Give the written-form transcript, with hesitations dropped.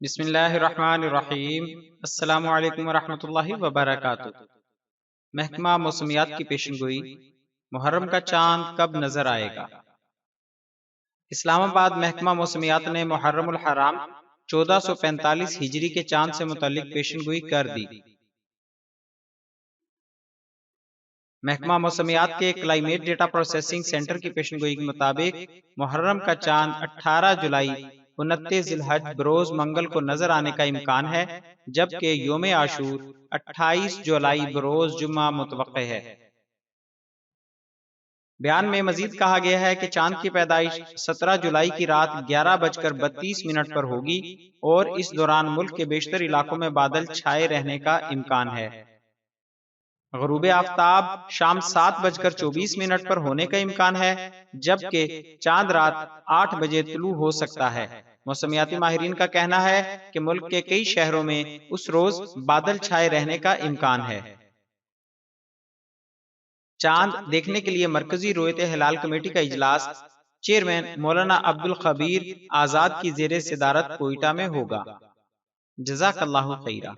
بسم اللہ الرحمن الرحیم۔ السلام علیکم ورحمۃ اللہ وبرکاتہ۔ محکمہ موسمیات کی پیشن گوئی، محرم کا چاند کب نظر آئے گا؟ اسلام آباد محکمہ موسمیات نے محرم الحرام 1445 ہجری کے چاند سے متعلق پیشن گوئی کر دی۔ محکمہ موسمیات کے کلائمیٹ ڈیٹا پروسیسنگ سینٹر کی پیشن گوئی کے مطابق محرم کا چاند 18 جولائی 29 ذی الحج بروز منگل کو نظر آنے کا امکان ہے، جبکہ یوم عاشور 28 جولائی بروز جمعہ متوقع ہے۔ بیان میں مزید کہا گیا ہے کہ چاند کی پیدائش 17 جولائی کی رات 11:32 پر ہوگی اور اس دوران ملک کے بیشتر علاقوں میں بادل چھائے رہنے کا امکان ہے۔ غروب آفتاب شام 7:24 پر ہونے کا امکان ہے، جبکہ چاند رات 8 بجے طلوع ہو سکتا ہے۔ موسمیاتی ماہرین کا کہنا ہے کہ ملک کے کئی شہروں میں اس روز بادل چھائے رہنے کا امکان ہے۔ چاند دیکھنے کے لیے مرکزی رؤیت ہلال کمیٹی کا اجلاس چیئرمین مولانا عبدالخبیر آزاد کی زیر صدارت کوئٹہ میں ہوگا۔ جزاک اللہ خیرہ۔